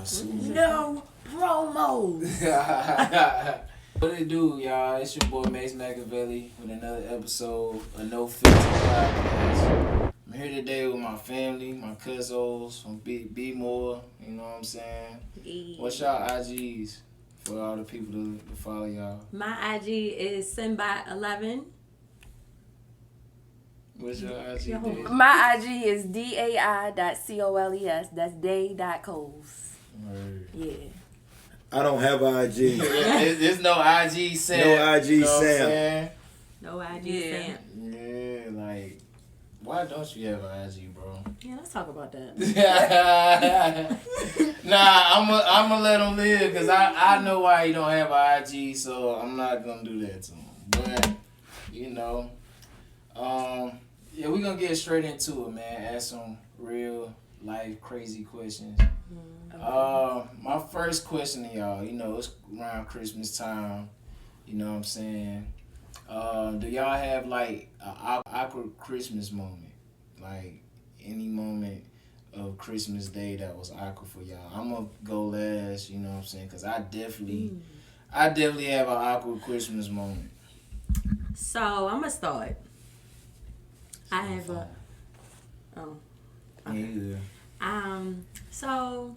No promo. What it do, y'all? It's your boy Mace Machiavelli with another episode of No Filter Podcast. I'm here today with my family, my cousins from B More. You know what I'm saying? What's y'all IGs for all the people to follow y'all? My IG is Sinbot11. What's your IG? My IG is dai.coles. That's day.coles. Yeah. I don't have an IG. There's no IG Sam. No IG you know Sam. No IG Sam. Yeah, like, why don't you have an IG, bro? Yeah, let's talk about that. Nah, I'm gonna let him live because I know why he don't have an IG, so I'm not gonna do that to him. But you know, yeah, we gonna get straight into it, man. Ask some real life crazy questions. My first question to y'all, you know, it's around Christmas time. You know what I'm saying? Do y'all have like an awkward Christmas moment? Like any moment of Christmas Day that was awkward for y'all? I'm gonna go last, you know what I'm saying? Cause I definitely have an awkward Christmas moment. So I'm gonna start. I have a. Oh. Okay. Yeah. So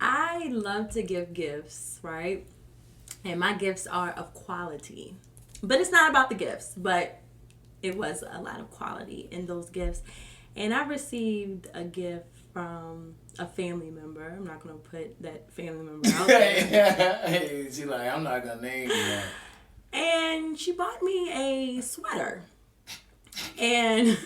I love to give gifts, right? And my gifts are of quality. But it's not about the gifts, but it was a lot of quality in those gifts. And I received a gift from a family member. I'm not going to put that family member out there. She like, I'm not going to name you. And she bought me a sweater. And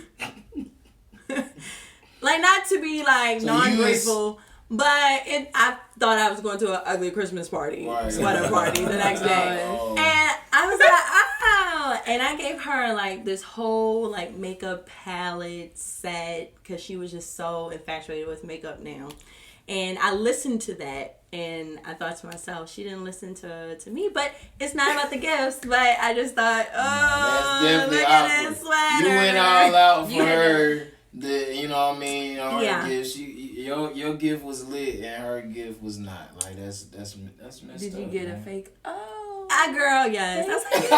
like, not to be like so non-grateful, but I thought I was going to an ugly Christmas party, sweater party the next day. Oh. And I was like, oh. And I gave her like this whole like makeup palette set because she was just so infatuated with makeup now. And I listened to that and I thought to myself, she didn't listen to me, but it's not about the gifts. But I just thought, oh, look at this sweater. You went all out for her. You know what I mean? Her gift, your gift was lit and her gift was not. Like that's messed up. Did you get a fake? Oh, girl, yes. That's like,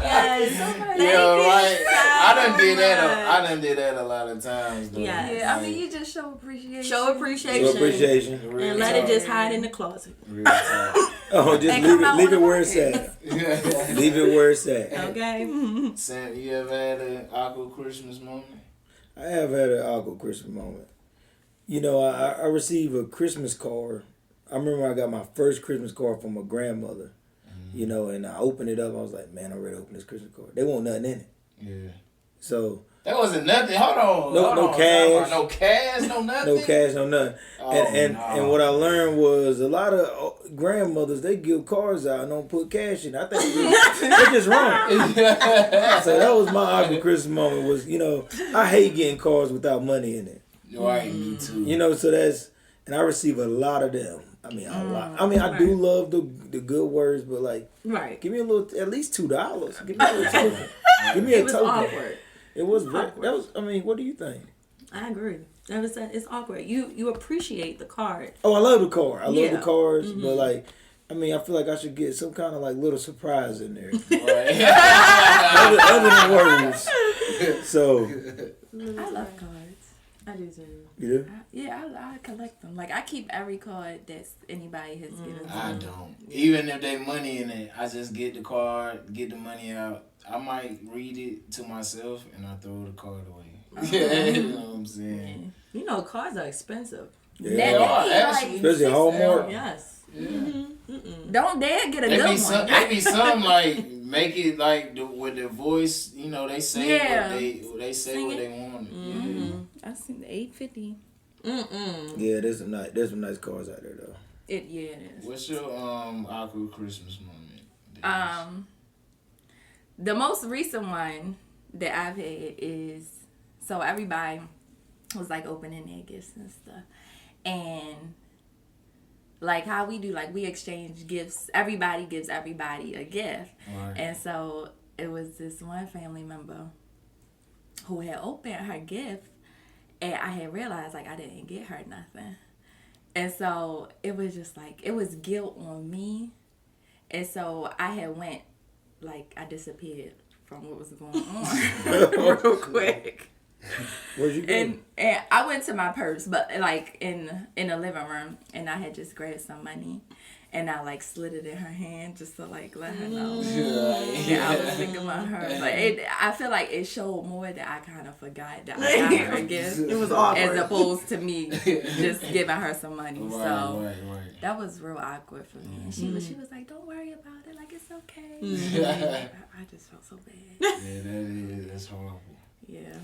yes. Yeah, right. I done did that a lot of times though. Yes. Yeah, I mean you just show appreciation. Show appreciation. And let it just hide in the closet. Real talk. Oh, just leave it where it's at. Leave it where it's at. Okay. Sam, you ever had an awkward Christmas moment? I have had an awkward Christmas moment. You know, I received a Christmas card. I remember I got my first Christmas card from my grandmother. You know, and I opened it up. I was like, man, I'm ready to open this Christmas card. They want nothing in it. Yeah. So that wasn't nothing. Hold on. No cash. No cash. No nothing. No cash. No nothing. And what I learned was a lot of grandmothers, they give cards out and don't put cash in. I think they're just wrong. So that was my awkward Christmas moment. Was, you know, I hate getting cards without money in it. Right, me too. You know, so and I receive a lot of them. I mean, a lot. I mean, I do love the good words, but like, give me a little, at least $2. Give me a little token. Give me a token. Awkward. It was awkward. That was. I mean, what do you think? I agree. It's awkward. You appreciate the card. Oh, I love the card. I love the cards, but like, I mean, I feel like I should get some kind of like little surprise in there. Right. other than words. So. I love cards. I do too. You do? I collect them. Like I keep every card that anybody has given. I don't. Even if they money in it, I just get the card, get the money out. I might read it to myself and I throw the card away. You know what I'm saying? You know, cards are expensive. Yeah. They are, actually. Especially Hallmark. Yes. Yeah. Don't dare get a good one. Maybe some like make it like with their voice. You know, they say what they say what they want. I seen the $8.50. Yeah, there's some nice cars out there though. It is. What's your awkward Christmas moment? The most recent one that I've had is, so everybody was like opening their gifts and stuff, and like how we do, like we exchange gifts. Everybody gives everybody a gift, right. And so it was this one family member who had opened her gift, and I had realized like I didn't get her nothing, And so it was just like, it was guilt on me. And so I had went, like, I disappeared from what was going on real quick. Where'd you go? And I went to my purse, but like in the living room, and I had just grabbed some money, and I like slid it in her hand just to like let her know. Yeah, I was thinking about her. But I feel like it showed more that I kind of forgot that I got her a gift. It was awkward. As opposed to me just giving her some money. Right, so right. that was real awkward for me. And she was like, don't worry about it. Like, it's okay. I just felt so bad. Yeah, that's horrible. Yeah.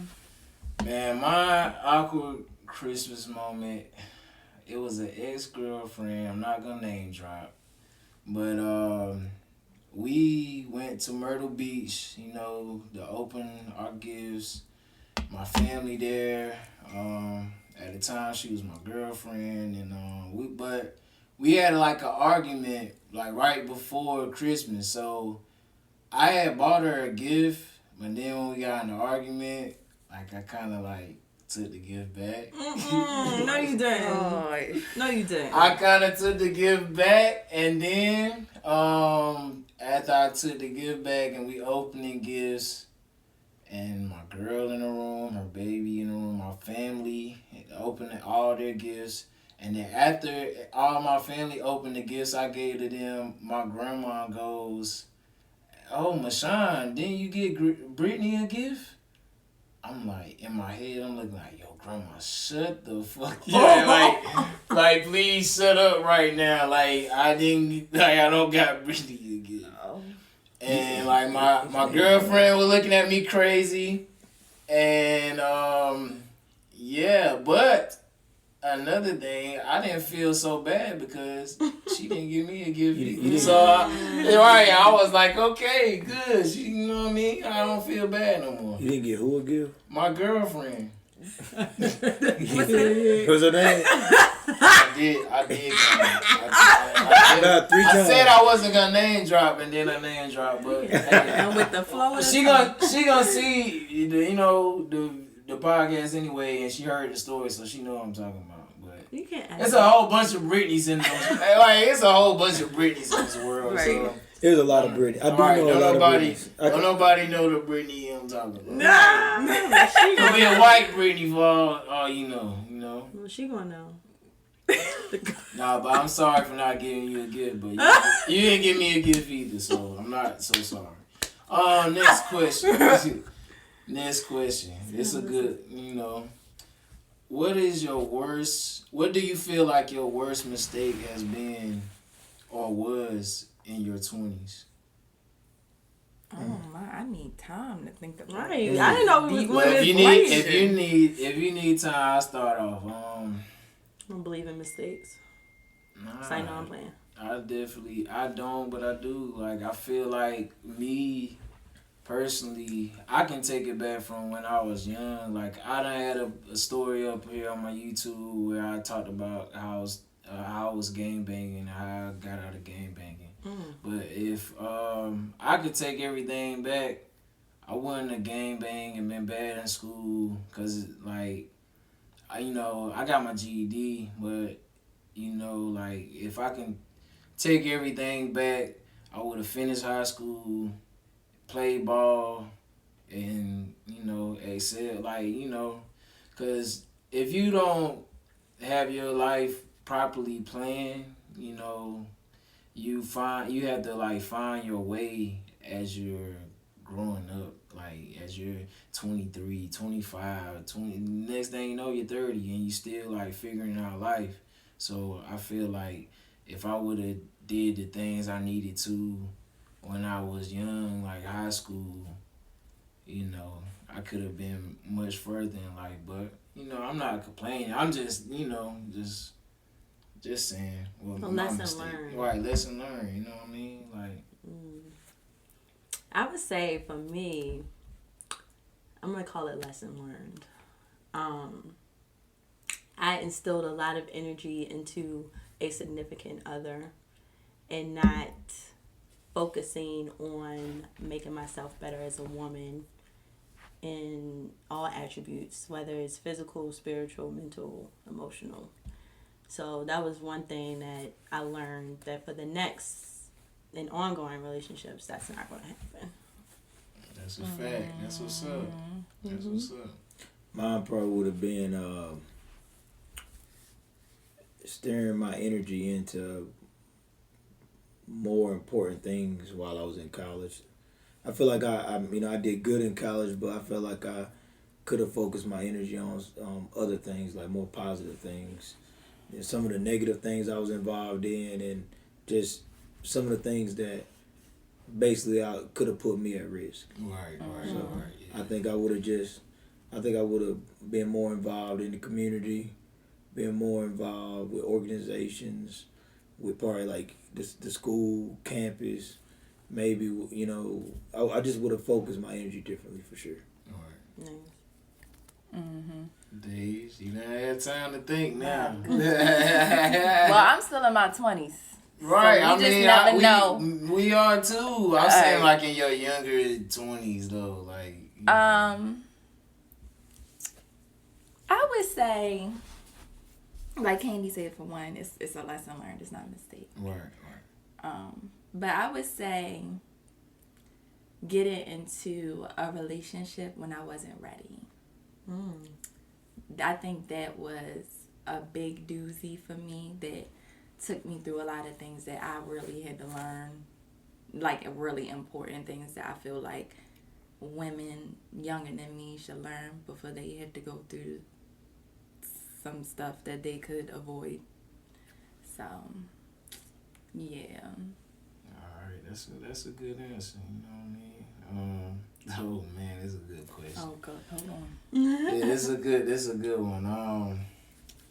Man, my awkward Christmas moment, it was an ex-girlfriend. I'm not gonna name drop, but we went to Myrtle Beach, you know, to open our gifts. My family there. At the time, she was my girlfriend, and we had like an argument like right before Christmas. So I had bought her a gift, but then when we got in an argument, like I kind of like took the gift back. No, you didn't. No, you didn't. I kind of took the gift back, and then after I took the gift back and we opening gifts, and my girl in the room, her baby in the room, my family opening all their gifts, and then after all my family opened the gifts I gave to them, my grandma goes, "Oh, Mashawn, didn't you get Brittany a gift?" I'm like, in my head, I'm looking like, yo, grandma, shut the fuck up. Yeah, like, please shut up right now. Like, I don't got Brittany a gift. Oh. And, like, my girlfriend was looking at me crazy. And, yeah, but another thing, I didn't feel so bad because she didn't give me a gift either. So, I was like, okay, good. You know what I mean? I don't feel bad no more. You didn't get who a gift? My girlfriend. What's her name? I did. I said I wasn't gonna name drop, and then I name drop, but and with the flow, she gonna see the podcast anyway, and she heard the story, so she know what I'm talking about. But you can't. It's a whole bunch of Britneys in this. Like it's a whole bunch of Britneys in this world. Right. So. There's a lot of Britney. I do know a lot of Britneys. Don't nobody know the Britney I'm talking about. Nah. She gonna be a white Britney for all you know. Well, she gonna know. Nah, but I'm sorry for not giving you a gift, but you didn't give me a gift either, so I'm not so sorry. Next question. It's a good, what do you feel like your worst mistake has been or was in your 20s? Oh my! I need time to think about right. it. I didn't know we was going this way. If you need time, I'll start off. I don't believe in mistakes. Nah, so I know I'm playing. I don't, but I do. Like I feel like me personally, I can take it back from when I was young. Like I done had a story up here on my YouTube where I talked about how I was gang banging and how I got out of gang banging. But if I could take everything back, I wouldn't have gang banged and been bad in school. Cause like, I got my GED, but like if I can take everything back, I would have finished high school, played ball, and excel. Like cause if you don't have your life properly planned, you have to like find your way as you're growing up, like as you're 23, 25, 20, next thing you know you're 30 and you still like figuring out life. So I feel like if I would have did the things I needed to when I was young, like high school, I could have been much further in life. But I'm not complaining. I'm just just saying. Well, lesson learned. Right, lesson learned. You know what I mean? Like. I would say for me, I'm gonna call it lesson learned. I instilled a lot of energy into a significant other, and not focusing on making myself better as a woman in all attributes, whether it's physical, spiritual, mental, emotional. So that was one thing that I learned, that for the next and ongoing relationships, that's not going to happen. That's a fact. That's what's up. That's what's up. Mine probably would have been steering my energy into more important things while I was in college. I feel like I did good in college, but I felt like I could have focused my energy on other things, like more positive things. And some of the negative things I was involved in, and just some of the things that basically could have put me at risk. Right. So Right. Yeah. I think I would have been more involved in the community, been more involved with organizations, with probably like the school, campus. Maybe, I just would have focused my energy differently for sure. Right. Nice. Days, you done had time to think now. Well, I'm still in my 20s. Right, So you just never know. We are too. I'm saying like in your younger 20s though, like. I would say, like Candy said, for one, it's a lesson learned. It's not a mistake. Right. But I would say getting into a relationship when I wasn't ready. I think that was a big doozy for me that took me through a lot of things that I really had to learn, like really important things that I feel like women younger than me should learn before they had to go through some stuff that they could avoid. So, yeah. Alright, that's a good answer, you know what I mean? Oh man, it's a good question. Oh God, hold on. Yeah, this is a good one.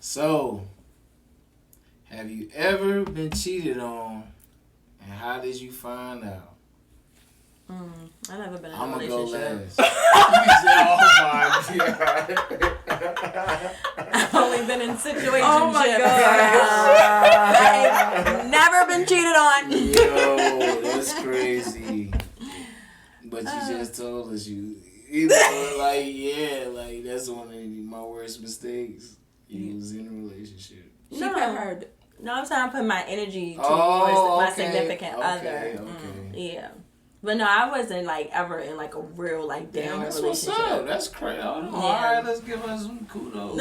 So have you ever been cheated on, and how did you find out? I've never been in a I'm gonna go relationship. last. Oh my god. I've only been in situationships. Oh my I've never been cheated on. Yo, that's crazy. But you just told us like that's one of my worst mistakes. You was in a relationship. She put her. No, I'm trying to put my energy towards my significant other. Okay. Yeah. But no, I wasn't like ever in like a real like down That's relationship. what's up. That's crazy. All right, let's give us some kudos.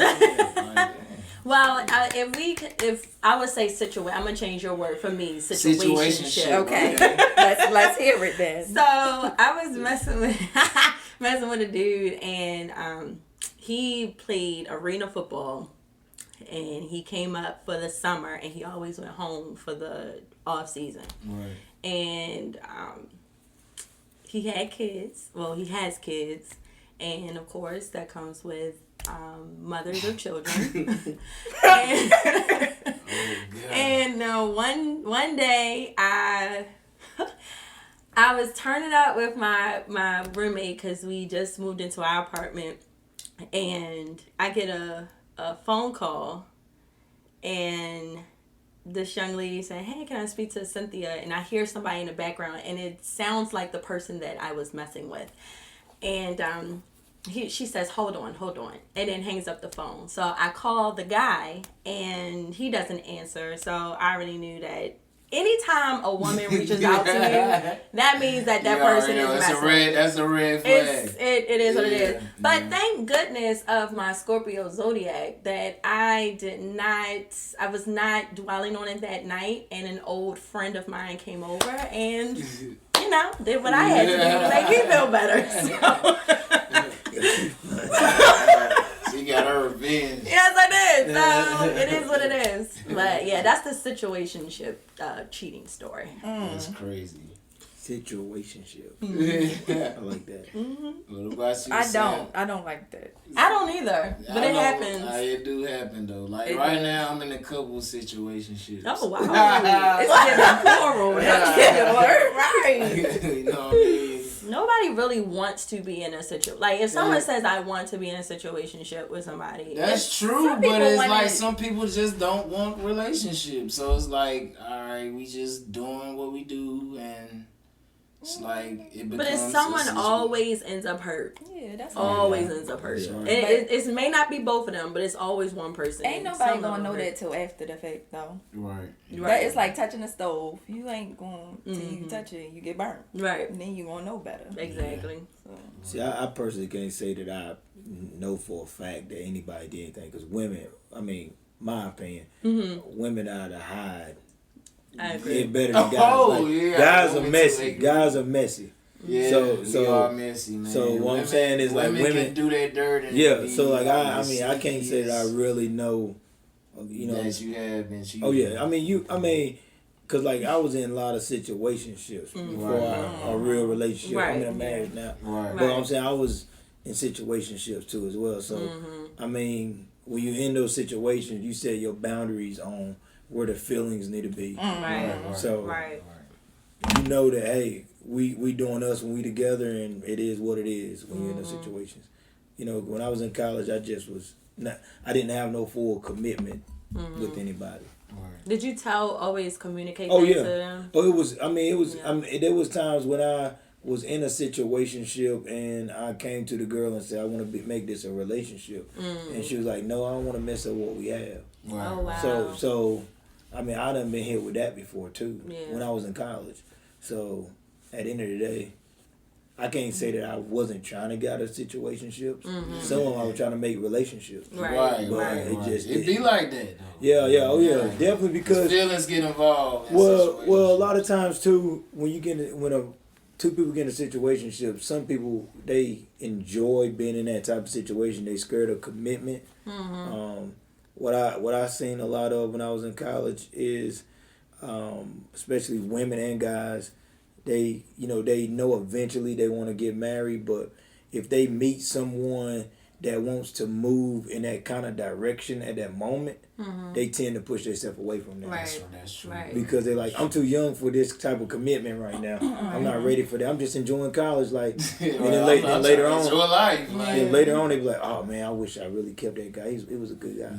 Well, if I would say I'm gonna change your word for me. Situationship. Okay. let's hear it then. So I was messing with a dude, and he played arena football, and he came up for the summer, and he always went home for the off season. Right. And he had kids. Well, he has kids, and of course that comes with mothers of children. And one day I was turning up with my roommate because we just moved into our apartment, and I get a phone call, and this young lady said, "Hey, can I speak to Cynthia?" And I hear somebody in the background, and it sounds like the person that I was messing with. And she says, hold on, and then hangs up the phone. So I call the guy, and he doesn't answer. So I already knew that anytime a woman reaches out to you, that means that person is messing. That's a red flag. It is what it is. But Yeah. thank goodness of my Scorpio zodiac that I was not dwelling on it that night, and an old friend of mine came over and, did what I had to do to make me feel better. So you got her revenge. Yes, I did. So it is what it is. But yeah, that's the situationship cheating story. That's crazy. Situationship. Yeah. I like that. What about you? I don't like that. I don't either. But it happens. It do happen though. Like right now, I'm in a couple situationships. Oh wow. It's getting plural. That's getting word right. You know what I mean? Nobody really wants to be in a situation. Like, if someone says, I want to be in a situationship with somebody. That's true, but it's like some people just don't want relationships. So it's like, all right, we just doing what we do, and It's like it becomes. But if someone always ends up hurt. Yeah, that's always ends up hurt. Yeah. It may not be both of them, but it's always one person. Ain't nobody gonna know that till after the fact, though. Right. That it's like touching a stove. You ain't going till you touch it, you get burnt. Right. And then you gonna know better. Exactly. Yeah. So. See, I personally can't say that I know for a fact that anybody did anything, because women, I mean, my opinion, women are to hide. I agree. Better than guys. Guys are messy. Guys are messy. Yeah, we are messy, man. So what I'm saying is like women can do that dirt. And so like I mean I can't say that I really know. That you have been cheated. Oh yeah, I mean, cause like I was in a lot of situationships before a real relationship. Right. I'm in a marriage now, right. But I'm saying I was in situationships too as well. So I mean, when you're in those situations, you set your boundaries on where the feelings need to be. Right. So you know that hey, we doing us when we together, and it is what it is when you're in those situations. You know, when I was in college, I just was not. I didn't have no full commitment with anybody. Right. Did you always communicate to them? Oh, it was. I mean, there was times when I was in a situationship and I came to the girl and said, I want to make this a relationship, and she was like, no, I don't want to mess up what we have. Right. Oh wow. So, I mean, I done been hit with that before too. Yeah. When I was in college. So, at the end of the day, I can't say that I wasn't trying to get out of situationships. Some of them I was trying to make relationships. Right. It be like that though. Yeah. Oh yeah. Definitely because feelings get involved. Well, a lot of times too, when two people get in a situationship, some people they enjoy being in that type of situation. They scared of commitment. What I seen a lot of when I was in college is, especially women and guys, they know eventually they want to get married, but if they meet someone that wants to move in that kind of direction at that moment, they tend to push themselves away from that. Right. That's true. Right. Because they're like, I'm too young for this type of commitment right now. I'm not ready for that. I'm just enjoying college, like, and then later on, later on they be like, oh man, I wish I really kept that guy. It was a good guy,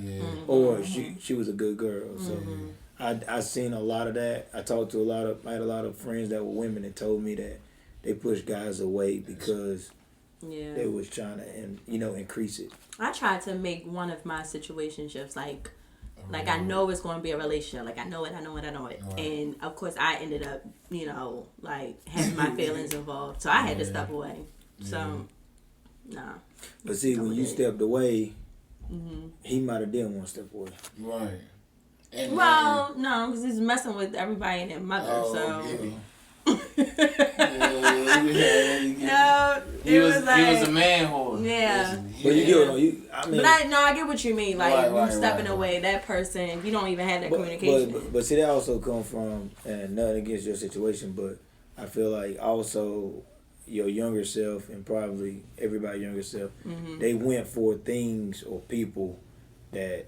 or she was a good girl. So I seen a lot of that. I talked to I had a lot of friends that were women that told me that they pushed guys away because they was trying to increase it. I tried to make one of my situationships like I know it's going to be a relationship. Like I know it. Right. And of course I ended up, like having my feelings involved. So I had to step away. So, nah. But see, when you stepped away, he might have didn't want to step away. Right. And no, because he's messing with everybody and their mother. He was a man whore. Yeah. But I get what you mean. Like you stepping away, that person, you don't even have that communication. But see, that also come from, and nothing against your situation, but I feel like also your younger self and probably everybody younger self, they went for things or people that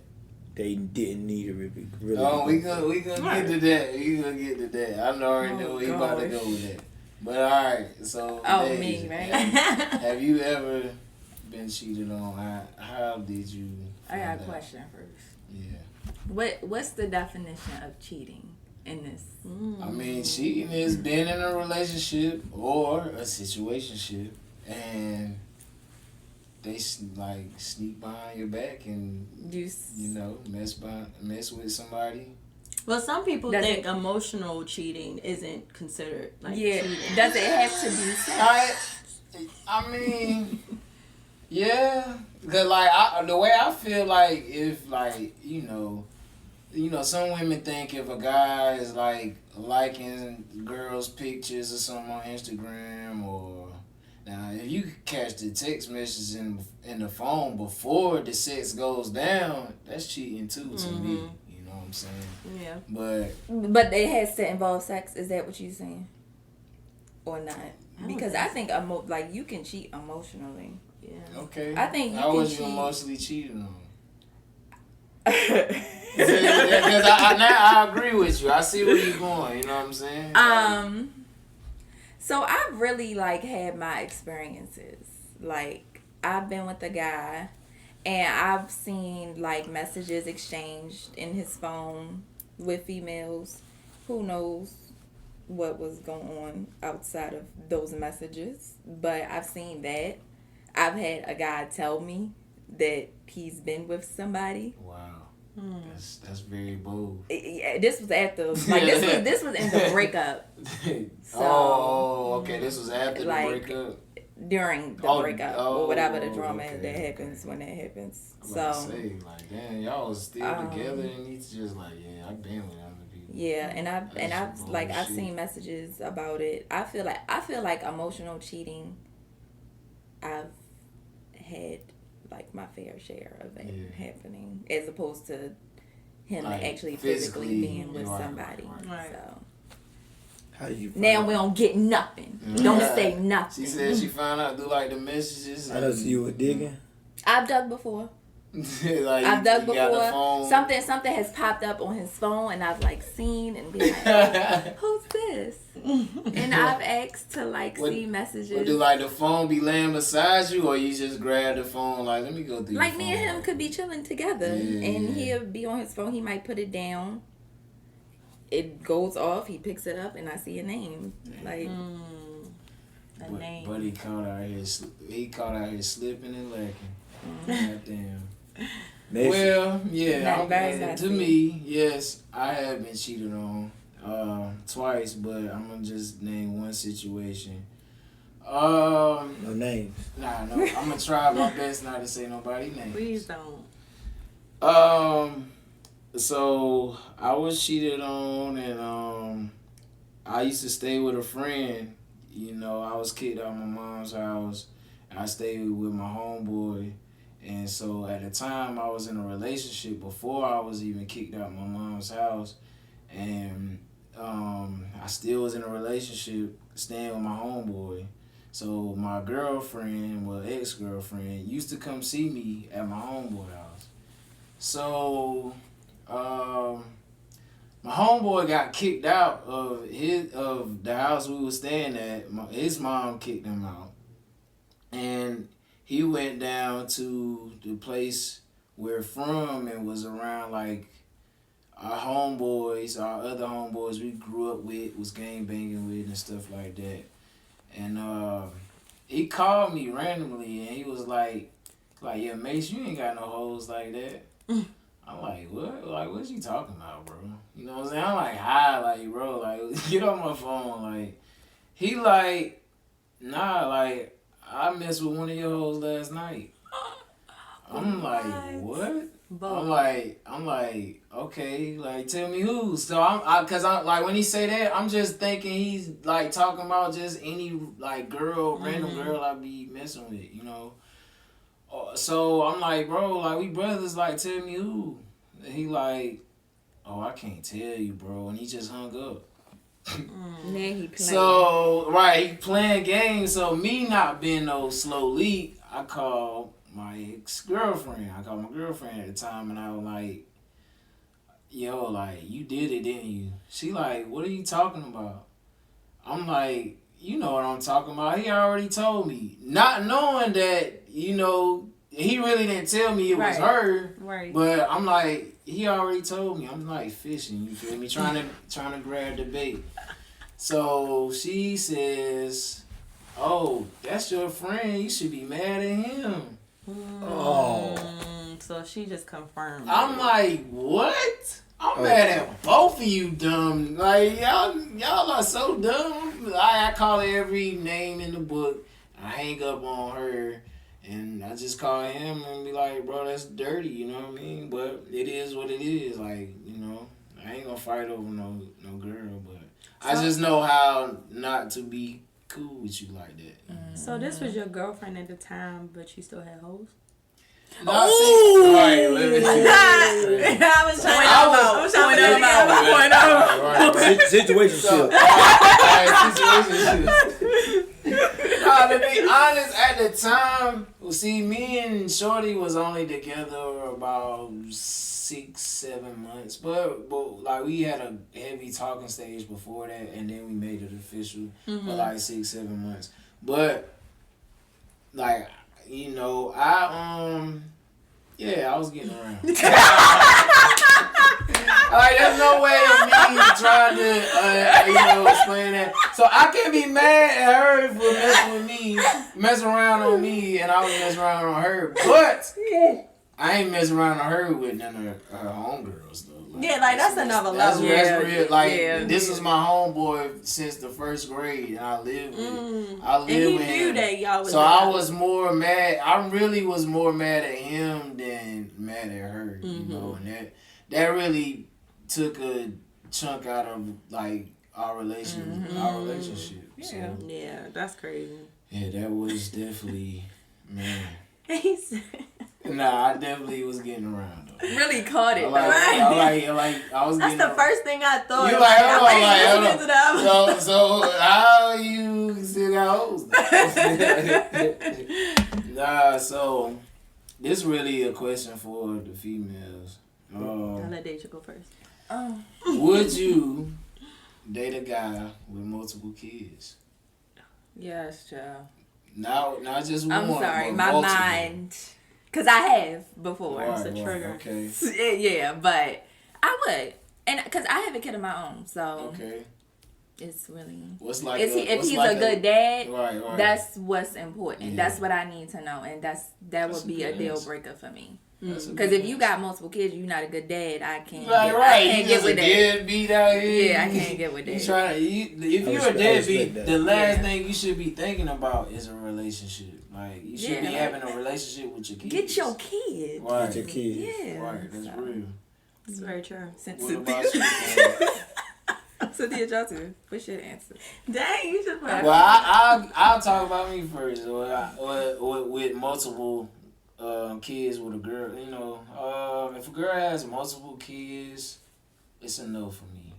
they didn't need to really. Oh, we gonna get to that. We gonna get to that. I already know we about to go with that. But all right, so me, right? Have you ever been cheated on? How did you? I got a question first. Yeah. What's the definition of cheating in this? I mean, cheating is being in a relationship or a situationship, and they sneak behind your back and mess with somebody. Well, some people think emotional cheating isn't considered cheating. Does it have to be sex? I mean, yeah. Cause the way I feel like if some women think if a guy is liking girls' pictures or something on Instagram or. Now, if you catch the text messages in the phone before the sex goes down, that's cheating too to me. You know what I'm saying? Yeah. But it has to involve sex. Is that what you're saying? Or not? Because I think you can cheat emotionally. Yeah. Okay. I think how was you emotionally cheating on? Because I agree with you. I see where you're going. You know what I'm saying? So I've really had my experiences. I've been with a guy and I've seen messages exchanged in his phone with females. Who knows what was going on outside of those messages, but I've seen that. I've had a guy tell me that he's been with somebody. Wow. That's very bold. Yeah, this was after, like, this was in the breakup. So, okay, this was after the breakup? During the breakup, or whatever the drama that happens when that happens. I'm about to say, like, damn, y'all was still together, and he's just like, yeah, I've been with other people. Yeah, and I've seen messages about it. I feel like emotional cheating, I've had like my fair share of it happening, as opposed to him like actually physically being with somebody. Right. So how do you now we don't get nothing. Don't say nothing. She said she found out through like the messages. I know you were digging. I've dug before. Like, I've dug before. Something has popped up on his phone, and I've like seen and be like, "Who's this?" And I've asked to like see messages. Would do like the phone be laying beside you, or you just grab the phone like, let me go through? Like me and him could be chilling together, and he'll be on his phone. He might put it down. It goes off. He picks it up, and I see a name. Like a name. But he caught out here. He caught out here slipping and lacking. Goddamn. Well, yeah. To me, yes, I have been cheated on twice, but I'm gonna just name one situation. No names. Nah, no. I'm gonna try my best not to say nobody's name. Please don't. So I was cheated on, and I used to stay with a friend. You know, I was kicked out of my mom's house. I stayed with my homeboy. And so at the time, I was in a relationship before I was even kicked out of my mom's house. And I still was in a relationship staying with my homeboy. So my girlfriend, well, ex-girlfriend, used to come see me at my homeboy house. So my homeboy got kicked out of the house we were staying at. His mom kicked him out. And he went down to the place we're from and was around like our homeboys, our other homeboys we grew up with, was gang banging with and stuff like that. And he called me randomly and he was like, yeah, Mace, you ain't got no hoes like that. I'm like, what? Like, what you talking about, bro? You know what I'm saying? I'm like, hi, like, bro, like, get on my phone. Like, he like, nah, like, I messed with one of your hoes last night. I'm like, what? I'm like, okay, like, tell me who. So cause I'm like, when he say that, I'm just thinking he's like talking about just any like girl, random girl I be messing with, you know. So I'm like, bro, like we brothers, like tell me who. And he like, oh, I can't tell you, bro, and he just hung up. Now he playing. So he playing games. So me not being no slow lead, I called my ex-girlfriend. I called my girlfriend at the time, and I was like, yo, like, you did it, didn't you? She like, what are you talking about? I'm like, you know what I'm talking about. He already told me. Not knowing that, you know, he really didn't tell me it was her. Right. But I'm like, he already told me. I'm like fishing, you feel me? Trying to grab the bait. So she says, oh, that's your friend. You should be mad at him. So she just confirmed. I'm like, what? I'm mad at both of you dumb. Like, y'all are so dumb. I call her every name in the book. I hang up on her. And I just call him and be like, bro, that's dirty, you know what I mean? But it is what it is. Like, you know, I ain't gonna fight over no girl, but I just know how not to be cool with you like that. So this was your girlfriend at the time, but you still had hoes? No, right, let me see. I was trying to Situation to be honest, at the time, see, me and Shorty was only together about 6-7 months, but like we had a heavy talking stage before that, and then we made it official for like 6-7 months. But like, you know, I was getting around. Like, there's no way of me trying to, explain that. So I can't be mad at her for messing around on me, and I was messing around on her. But I ain't messing around on her with none of her homegirls, though. Like that's another level. That's real. Like, this is my homeboy since the first grade, and I lived with him. And he knew that y'all was. So I was more mad. I really was more mad at him than mad at her. And that really took a chunk out of like our relationship. Yeah, so, that's crazy. Yeah, that was definitely, man. Nah, I definitely was getting around though. Really caught it. I was. That's the first thing I thought. You hold on. So how you still got hoes? Nah. So this really a question for the females. I'll let Deja go first. Would you date a guy with multiple kids? Yes, child. Not just one. I'm sorry, my multiple. mind. Because I have before. Right, it's a trigger. Okay. Yeah, but I would. And because I have a kid of my own, so it's really. If he's a good dad, right. That's what's important. That's what I need to know, and that would be a deal breaker for me. Because if you got multiple kids, you're not a good dad. I can't. I can't get with that. Deadbeat out here. Yeah, I can't get with that. If you're a deadbeat, the last thing you should be thinking about is a relationship. Like, you should be having a relationship with your kids. Get your kids. Right. Get your kids. Yeah. Right. That's real. It's very true. What about you? Cynthia Johnson, what's your answer? Dang, you just. Well, I'll talk about me first. With multiple kids with a girl, if a girl has multiple kids, it's a no for me.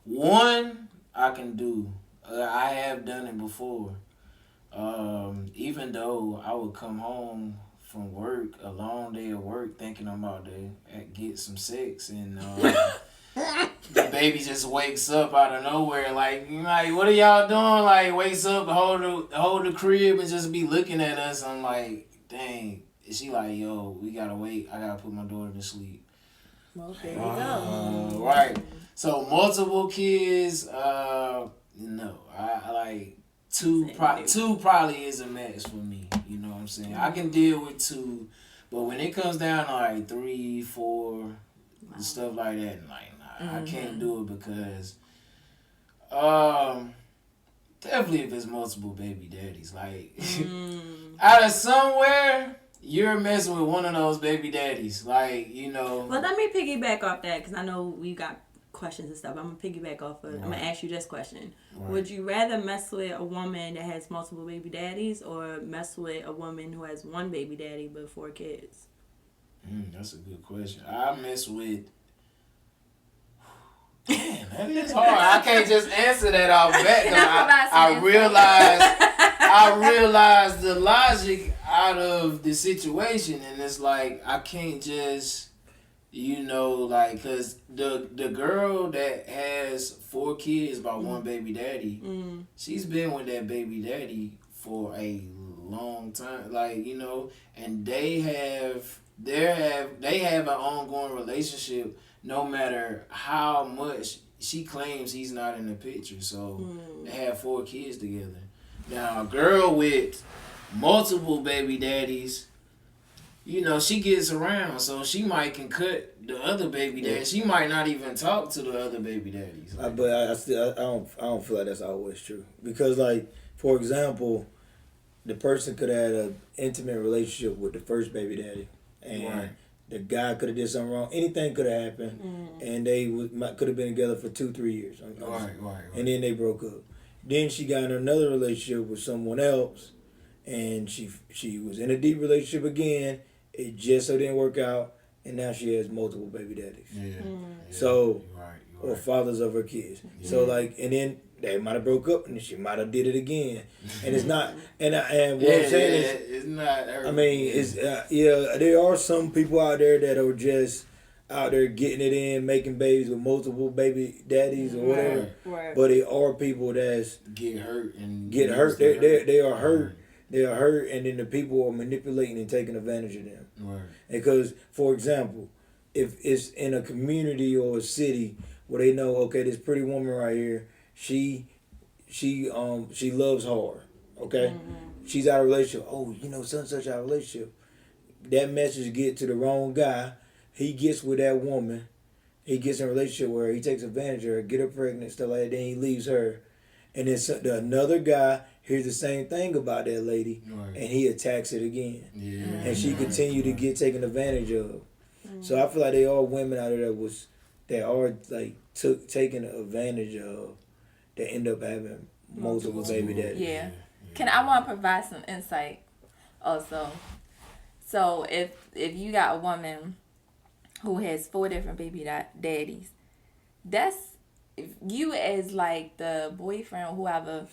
One I can do. I have done it before. Even though I would come home from work, a long day of work, thinking I'm about to get some sex, and the baby just wakes up out of nowhere, like, what are y'all doing? Like, wakes up, hold the crib, and just be looking at us. I'm like, dang. She like, yo, we gotta wait. I gotta put my daughter to sleep. Well, there you go. Right. So multiple kids, no. I like two. Two probably is a match for me. You know what I'm saying? I can deal with two, but when it comes down to like 3, 4, and stuff like that, like, nah, I can't do it because, definitely if it's multiple baby daddies, like, out of somewhere, you're messing with one of those baby daddies, like, Well, let me piggyback off that because I know we got questions and stuff. I'm gonna piggyback off of. I'm gonna ask you this question: Would you rather mess with a woman that has multiple baby daddies, or mess with a woman who has one baby daddy but 4 kids? That's a good question. I mess with. Damn, that is hard. I can't just answer that off bat. I realize the logic out of the situation, and it's like I can't just, cause the girl that has 4 kids by one baby daddy, she's been with that baby daddy for a long time, and they have an ongoing relationship. No matter how much she claims he's not in the picture. So they have 4 kids together. Now, a girl with multiple baby daddies, she gets around. So she might can cut the other baby daddy. She might not even talk to the other baby daddies. But I don't feel like that's always true. Because, like, for example, the person could have had an intimate relationship with the first baby daddy. And the guy could have did something wrong. Anything could have happened, and they could have been together for 2-3 years. Right. And then they broke up. Then she got in another relationship with someone else, and she was in a deep relationship again. It just so didn't work out, and now she has multiple baby daddies. Yeah. So, right. or fathers of her kids. Yeah. So and then they might have broke up, and she might have did it again. And it's not. And what I'm saying is, it's not. I mean, it's there are some people out there that are just out there getting it in, making babies with multiple baby daddies or whatever. Right. But there are people that's get hurt. They are hurt. They are hurt, and then the people are manipulating and taking advantage of them. Right. Because, for example, if it's in a community or a city where they know, okay, this pretty woman right here, she loves hard, okay? She's out of a relationship. Oh, such out of a relationship. That message get to the wrong guy. He gets with that woman. He gets in a relationship where he takes advantage of her, get her pregnant, stuff like that. Then he leaves her, and then another guy hears the same thing about that lady, and he attacks it again. Yeah. And she continue to get taken advantage of. So I feel like they all women out there that are like taken advantage of, that end up having multiple baby daddies. Yeah. I want to provide some insight also. So if you got a woman who has 4 different baby daddies, that's you as like the boyfriend or whoever.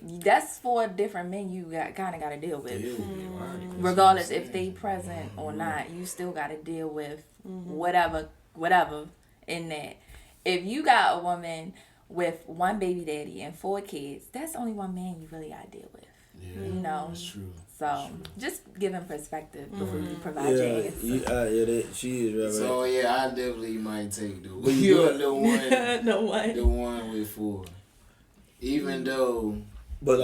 That's 4 different men you kind of got to deal with. Regardless if they present or not, you still got to deal with whatever in that. If you got a woman with 1 baby daddy and 4 kids, that's only 1 man you really got to deal with. Yeah, that's true. So just giving perspective before you provide your answer. She is right. So I definitely might take the one with 4, even though. But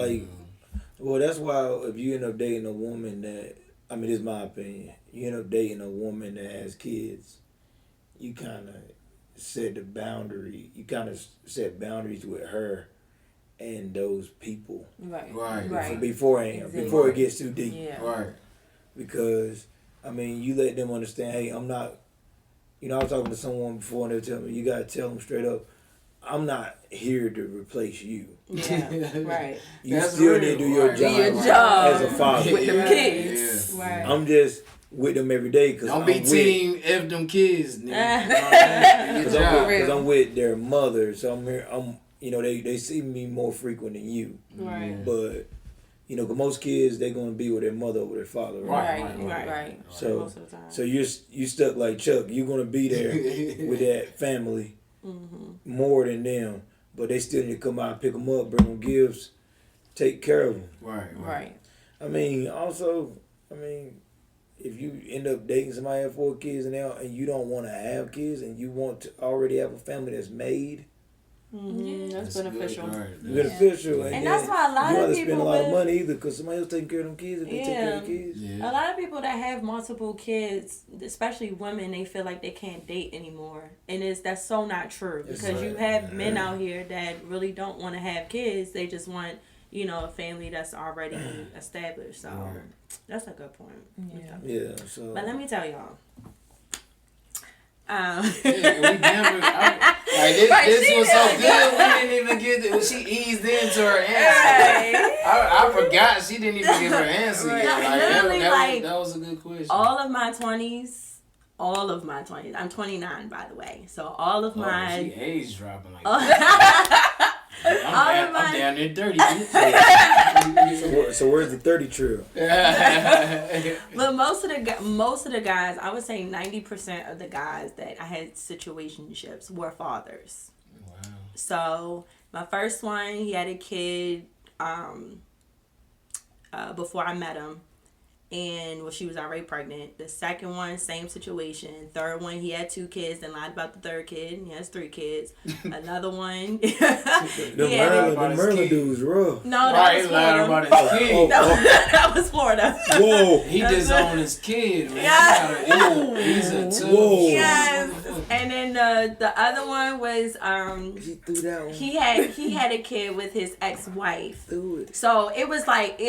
that's why if you end up dating a woman that, this is my opinion, you end up dating a woman that has kids, you kind of set the boundary. You kind of set boundaries with her and those people. Right. Beforehand, exactly. Before it gets too deep. Yeah. Right. Because, you let them understand, hey, I'm not, I was talking to someone before and they were telling me, you got to tell them straight up, I'm not here to replace you. Yeah, right. You still need to do your job as a father. With them kids. Yeah. Right. I'm just with them every day because don't be team F them kids. Because I'm with their mother, so I'm here. They see me more frequent than you. Right. But, because most kids, they're going to be with their mother or their father. Right. So, most of the time. So you stuck like Chuck. You're going to be there with that family more than them. But they still need to come out, pick them up, bring them gifts, take care of them. Right. Also, if you end up dating somebody have 4 kids and you don't want to have kids and you want to already have a family that's made, that's beneficial. Beneficial, and that's why a lot of people spend a lot of money either because somebody else taking care of them kids and they take care of the kids. Yeah. A lot of people that have multiple kids, especially women, they feel like they can't date anymore, and that's so not true because you have men out here that really don't want to have kids. They just want a family that's already established. So that's a good point. Yeah. So, but let me tell y'all. We never. This was so good. We didn't even get it. She eased into her answer. I forgot she didn't even give her answer yet. That was a good question. All of my 20s. I'm 29, by the way. So all of my. She age dropping like that. I'm down there 30. So where's the 30 trail? But most of the guys, I would say 90% of the guys that I had situationships were fathers. Wow. So my first one, he had a kid before I met him. And she was already pregnant. The second one, same situation. Third one, he had 2 kids and lied about the third kid. He has 3 kids. Another one. The Merlin dudes rough. No, that was Florida. About his kid. That was Florida. Whoa. He disowned his kid, man. Yeah. He's a 2. Whoa. Yes. And then the other one was he threw that one. He had a kid with his ex-wife. Threw it. So it was like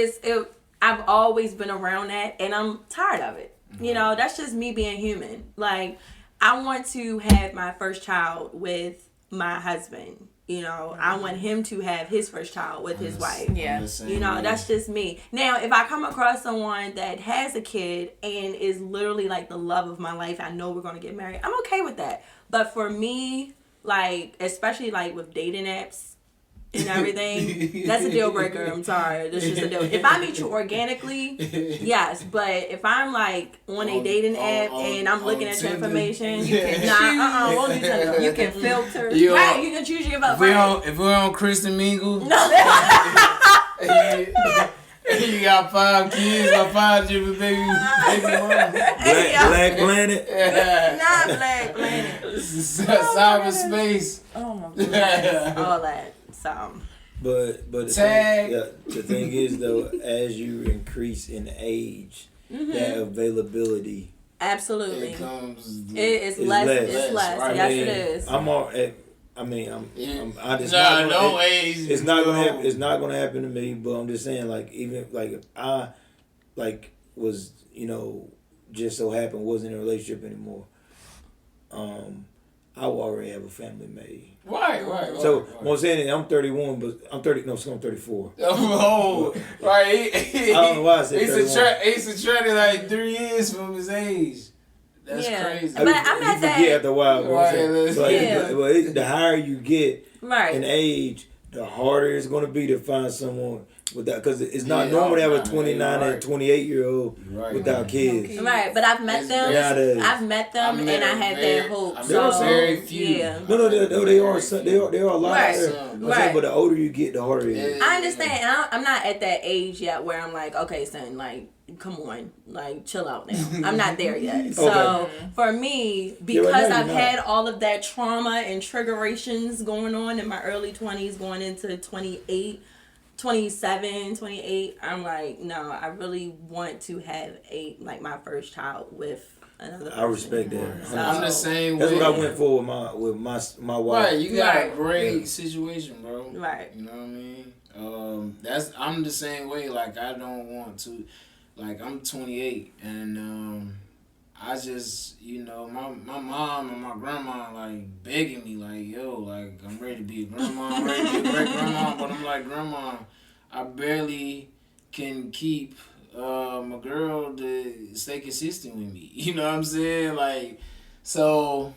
I've always been around that, and I'm tired of it. That's just me being human. Like, I want to have my first child with my husband. I want him to have his first child with his wife. Yeah. That's just me. Now, if I come across someone that has a kid and is literally like the love of my life, I know we're going to get married, I'm okay with that. But for me, like, especially like with dating apps, and everything, that's a deal breaker. I'm sorry. That's just a deal. If I meet you organically, yes. But if I'm like on a dating app and I'm looking at your information, won't do Tinder. You can filter. Right, you can choose your If we're on Kristen Mingle, you She got 5 kids, my 5 different baby mama. Black Planet. Not Black Planet. Cyberspace. Oh my goodness. All that. So. But the thing is though, as you increase in age, that availability. Absolutely. It comes. It's less. It's less. Right? Yes, it is. It's not gonna happen. It's not gonna happen to me. But I'm just saying, like, even like if I, like, was just so happened wasn't in a relationship anymore, I will already have a family made. Right. So what I'm saying is I'm 31, but I'm 30. No, so I'm 34. Oh, right. I don't know why I said 31. He subtracted like 3 years from his age. That's crazy. But I'm at that. After a while. Right. The higher you get Right. in age, the harder it's going to be to find someone without, because it's not normal to have a 29 and 28-year-old without kids. Right, but I've met them. And I had that hope. There are very few. Yeah. No, they are a lot. Right. But the older you get, the harder it is. I understand. I'm not at that age yet where I'm like, okay, son, like, come on, like, chill out now. I'm not there yet. So for me, because I've had all of that trauma and triggerations going on in my early 20s, going into 27, 28, I'm like, no, I really want to have my first child with another person. I respect that. So, I'm the same That's way. what I went for with my wife. Right, you got a great situation, bro. Right. You know what I mean? I'm the same way. Like, I don't want to. Like, I'm 28, and I just, my mom and my grandma, like, begging me, like, yo, like, I'm ready to be a grandma, I'm ready to be a great-grandma, but I'm like, grandma, I barely can keep my girl to stay consistent with me. You know what I'm saying? Like, so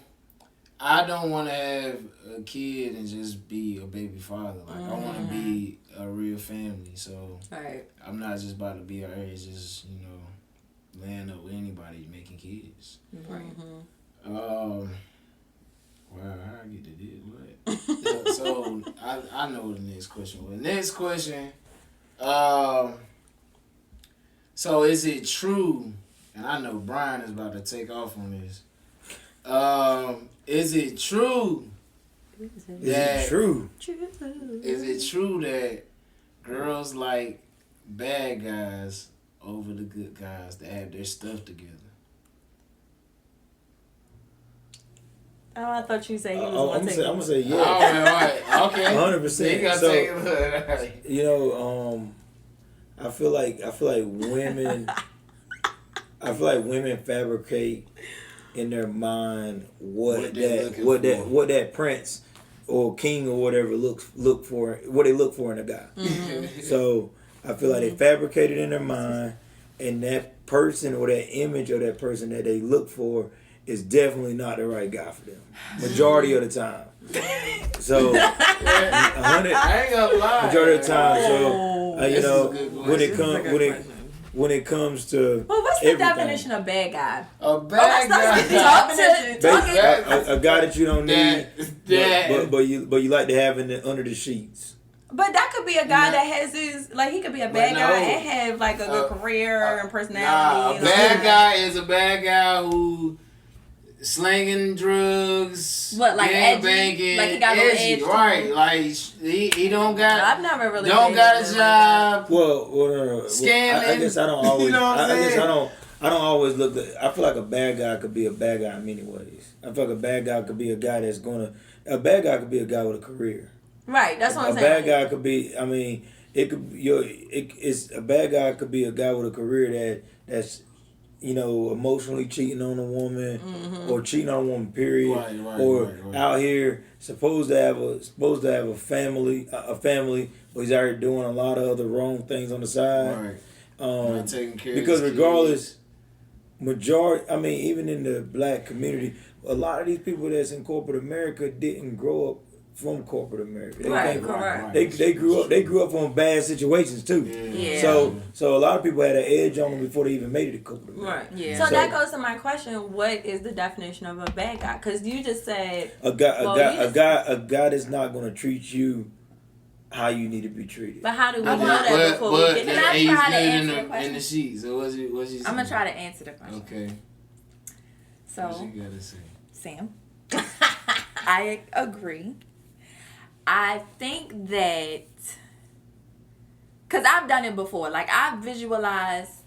I don't want to have a kid and just be a baby father. Like, I want to be a real family. So I'm not just about to be her age, just, laying up with anybody making kids. Right. Wow, how I get to this? What? So I know what the next question was. Next question. So is it true? And I know Brian is about to take off on this. Is it true? Is it true that girls like bad guys over the good guys that have their stuff together? Oh, I thought you said he was I'm gonna say yeah. Oh, okay. 100%. So, take a look. I feel like women. I feel like women fabricate in their mind what that prince or king or whatever look for, what they look for in a guy. Mm-hmm. So I feel like they fabricate it in their mind, and that person or that image of that person that they look for is definitely not the right guy for them. Majority of the time. So 100. I ain't gonna lie. Majority of the time. So when it comes to what's the definition of bad guy? A bad guy. A guy that you don't need, but you like to have under the sheets. But that could be a guy that has his, like, he could be a bad guy and have, like, a good career and personality. A bad guy is a bad guy who slanging drugs, banking, like he got edgy, right? Like he don't got. I've never really got a job. Well, no. Scamming. I guess I don't always. You know what I'm saying? I guess I don't always look. I feel like a bad guy could be a bad guy in many ways. I feel like a bad guy could be a guy that's gonna. A bad guy could be a guy with a career. Right. That's what I'm saying. A bad guy could be. I mean, it could. It's a bad guy could be a guy with a career that's. Emotionally cheating on a woman, or cheating on a woman, period, or out here supposed to have a family, but he's out here doing a lot of other wrong things on the side. Not taking care because of his regardless, even in the black community, a lot of these people that's in corporate America didn't grow up from corporate America. They grew up from bad situations too. Yeah. So a lot of people had an edge on them before they even made it to corporate America. Right. Yeah. So that goes to my question: what is the definition of a bad guy? Because you just said a guy that's not going to treat you how you need to be treated. But how do we know that before we get there? Can I try to answer the in question? the sheets. So what's she I'm gonna try to answer the question. Okay. So, what you gotta say? Sam, I agree. I think that because I've done it before. Like I visualize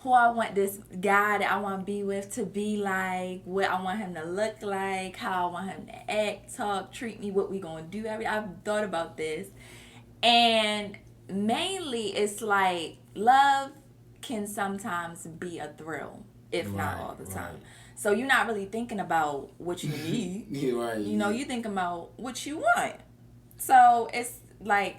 who I want this guy that I want to be with to be like, what I want him to look like, how I want him to act, talk, treat me, what we gonna do. I've thought about this, and mainly it's like love can sometimes be a thrill, if not all the time. So you're not really thinking about what you need. You know, you thinking about what you want. So it's like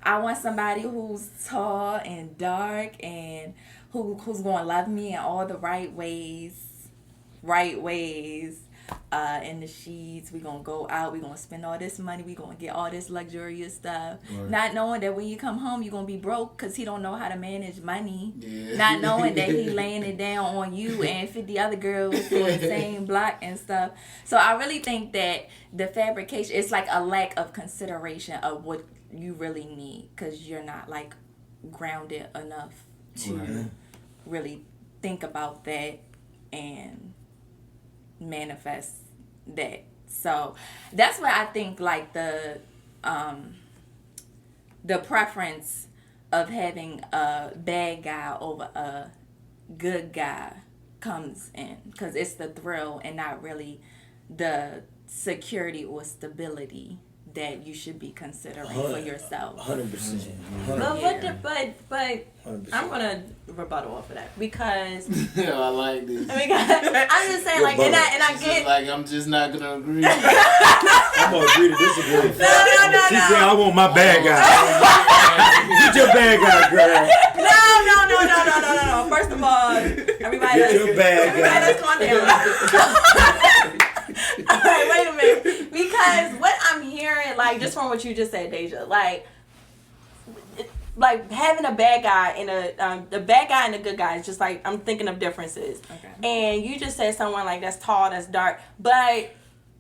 I want somebody who's tall and dark and who's going to love me in all the right ways. In the sheets, we're going to go out, we're going to spend all this money, we're going to get all this luxurious stuff. Right. Not knowing that when you come home, you're going to be broke because he don't know how to manage money. Yeah. Not knowing that he laying it down on you and 50 other girls in the same block and stuff. So I really think that the fabrication, it's like a lack of consideration of what you really need because you're not like grounded enough to really think about that and manifest that. So that's why I think like the preference of having a bad guy over a good guy comes in because it's the thrill and not really the security or stability that you should be considering for yourself. 100%. But 100%. I'm gonna rebuttal off of that because I like this. I'm just saying like, and I get like I'm just not gonna agree. I'm gonna agree to disagree. No. She said I want my bad guy. Get your bad guy, girl. No. First of all, everybody, let's calm down. All right, wait a minute. Because what I'm hearing, like, just from what you just said, Deja, like having a bad guy and the bad guy and the good guy is just like, I'm thinking of differences. Okay. And you just said someone like that's tall, that's dark, but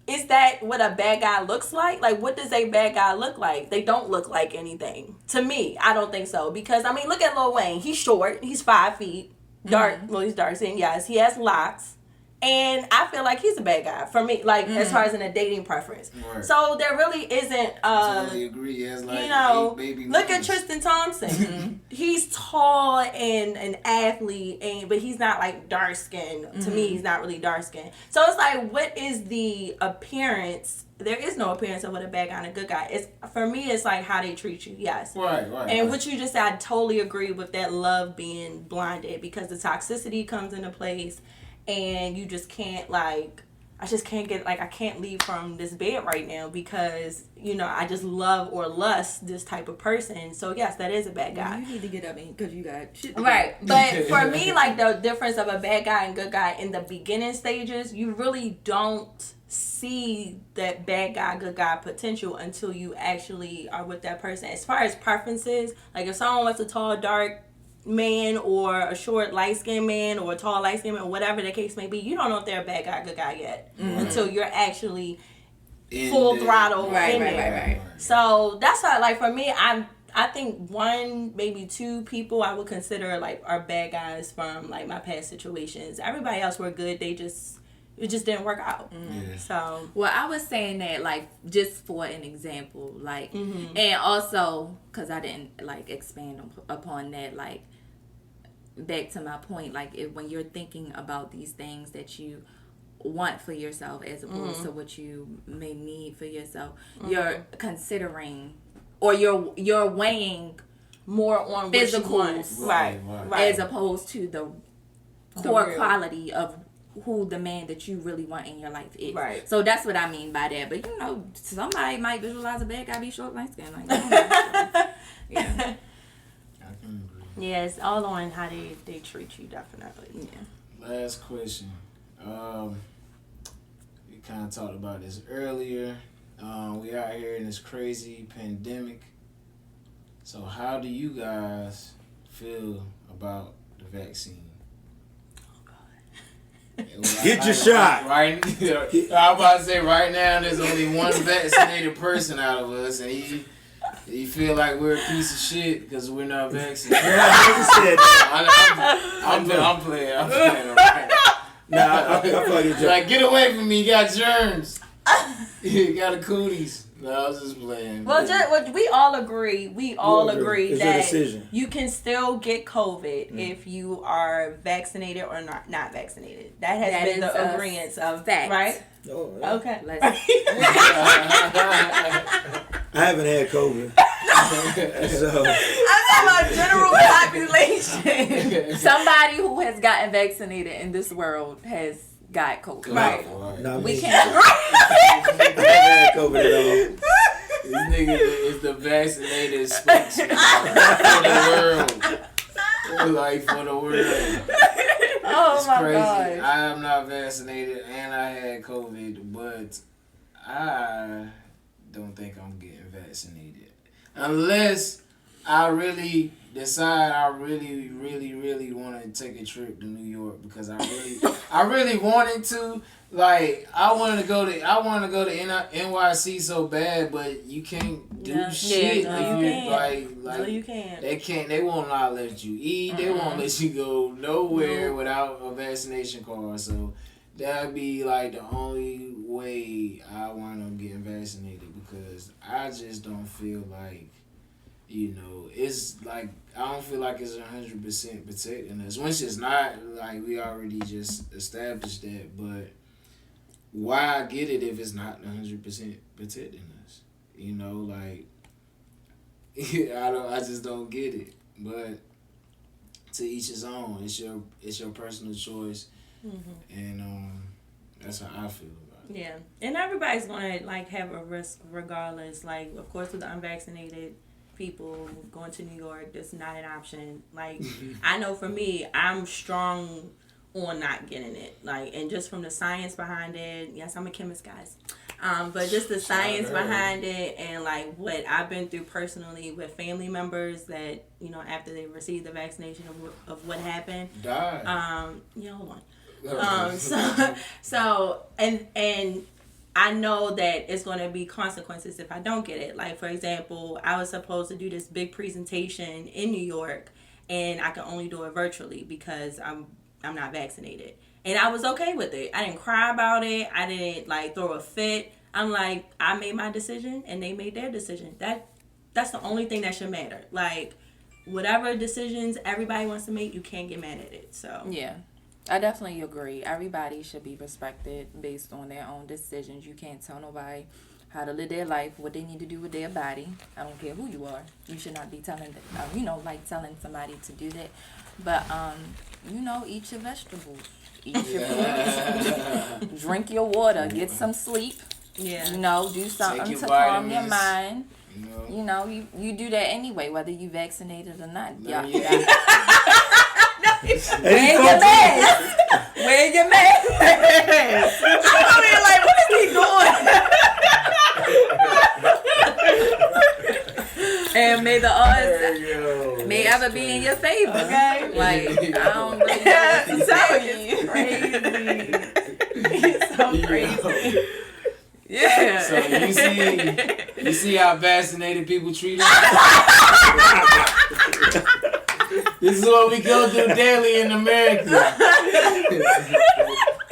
is that what a bad guy looks like? Like, what does a bad guy look like? They don't look like anything. To me, I don't think so. Because, I mean, look at Lil Wayne. He's short. He's 5 feet. Dark. Mm-hmm. Well, he's dark skin. Yes, he has locks. And I feel like he's a bad guy for me, like as far as in a dating preference. Right. So there really isn't. I totally agree. He has like 8 baby look at Tristan Thompson. He's tall and an athlete, but he's not like dark skinned. To me, he's not really dark skinned. So it's like, what is the appearance? There is no appearance of what a bad guy and a good guy. It's for me. It's like how they treat you. Yes. Right. And what you just said, I totally agree with that. Love being blinded because the toxicity comes into place. And you just can't, like, I just can't get, like, I can't leave from this bed right now because, you know, I just love or lust this type of person. So, yes, that is a bad guy. You need to get up because you got shit to right. But for me, like, the difference of a bad guy and good guy in the beginning stages, you really don't see that bad guy, good guy potential until you actually are with that person. As far as preferences, like, if someone wants a tall, dark man or a short light-skinned man or a tall light-skinned man or whatever the case may be, you don't know if they're a bad guy, good guy yet until you're actually full throttle in there. Right. So that's why, like, for me, I think 1, maybe 2 people I would consider like are bad guys from like my past situations. Everybody else were good. It just didn't work out. So, well, I was saying that like just for an example, like, and also because I didn't like expand upon that, like back to my point, like when you're thinking about these things that you want for yourself as opposed to what you may need for yourself, you're considering or you're weighing more on physicals, right, as opposed to the core quality of who the man that you really want in your life is. Right. So that's what I mean by that. But, you know, somebody might visualize a bad guy be short, light skin. Like, yeah. Yeah, it's all on how they treat you, definitely. Yeah. Last question. We kind of talked about this earlier. We out here in this crazy pandemic. So how do you guys feel about the vaccine? Get your shot. Right. I'm about to say right now there's only one vaccinated person out of us, and You feel like we're a piece of shit because we're not vaccinated? I'm playing. Right? Nah, I feel like it's like, get away from me. You got germs. You got the cooties. No, I was just playing. Well, we all agree. We all agree that you can still get COVID if you are vaccinated or not vaccinated. That has been the agreement of fact, right? Oh, yeah. Okay. I haven't had COVID. So I'm talking about general population. Somebody who has gotten vaccinated in this world has got COVID. Right. We can't agree. I haven't had COVID at all. This nigga is the vaccinated spokesman for the world. Like, for the world. Oh, it's my crazy. gosh. I am not vaccinated and I had COVID, but I don't think I'm getting vaccinated. Unless I really decide I really want to take a trip to New York because I really wanted to. Like, I wanted to go to NYC so bad, but you can't do shit. No, you can't. They won't not let you eat. They won't let you go nowhere without a vaccination card. So that'd be like the only way I wind up getting vaccinated because I just don't feel like, it's like, I don't feel like it's 100% protecting us. Which it's not, like, we already just established that, but why get it if it's not 100% protecting us? Like, I just don't get it. But to each his own. It's your personal choice, and that's how I feel about it. Yeah, and everybody's gonna like have a risk regardless. Like, of course, with the unvaccinated people going to New York, that's not an option. Like, I know for me, I'm strong on not getting it. Like, and just from the science behind it, yes, I'm a chemist, guys. But just the science behind it and like what I've been through personally with family members that, after they received the vaccination of what happened. Died. Hold on. So and I know that it's going to be consequences if I don't get it. Like, for example, I was supposed to do this big presentation in New York and I can only do it virtually because I'm not vaccinated. And I was okay with it. I didn't cry about it. I didn't like throw a fit. I'm like, I made my decision and they made their decision. That's the only thing that should matter. Like, whatever decisions everybody wants to make, you can't get mad at it. So yeah, I definitely agree. Everybody should be respected based on their own decisions. You can't tell nobody how to live their life, what they need to do with their body. I don't care who you are. You should not be telling them, telling somebody to do that. But eat your vegetables, eat your fruits, drink your water, get some sleep. Yeah. Do something to calm your mind. You do that anyway, whether you vaccinated or not. Yeah. Wear your mask. Wear your mask. I'm over here like, what is he doing? And may the odds may ever be in your favor. Okay? Like, I don't really know what to tell you. It's so crazy. Yeah. So you see how vaccinated people treat us? This is what we go through daily in America.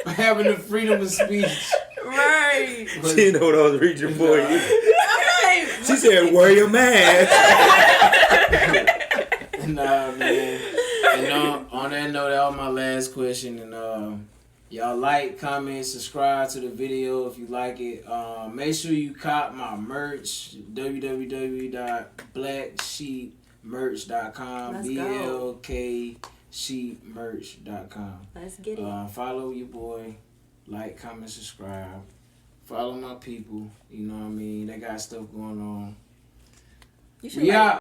Having the freedom of speech. Right. She didn't know what I was reaching for. She said, wear your mask. Nah, man. And on that note, that was my last question. And y'all like, comment, subscribe to the video if you like it. Make sure you cop my merch. www.blacksheepmerch.com. BLKSheepmerch.com. Let's get it. Follow your boy. Like, comment, subscribe. Follow my people. You know what I mean? They got stuff going on. You should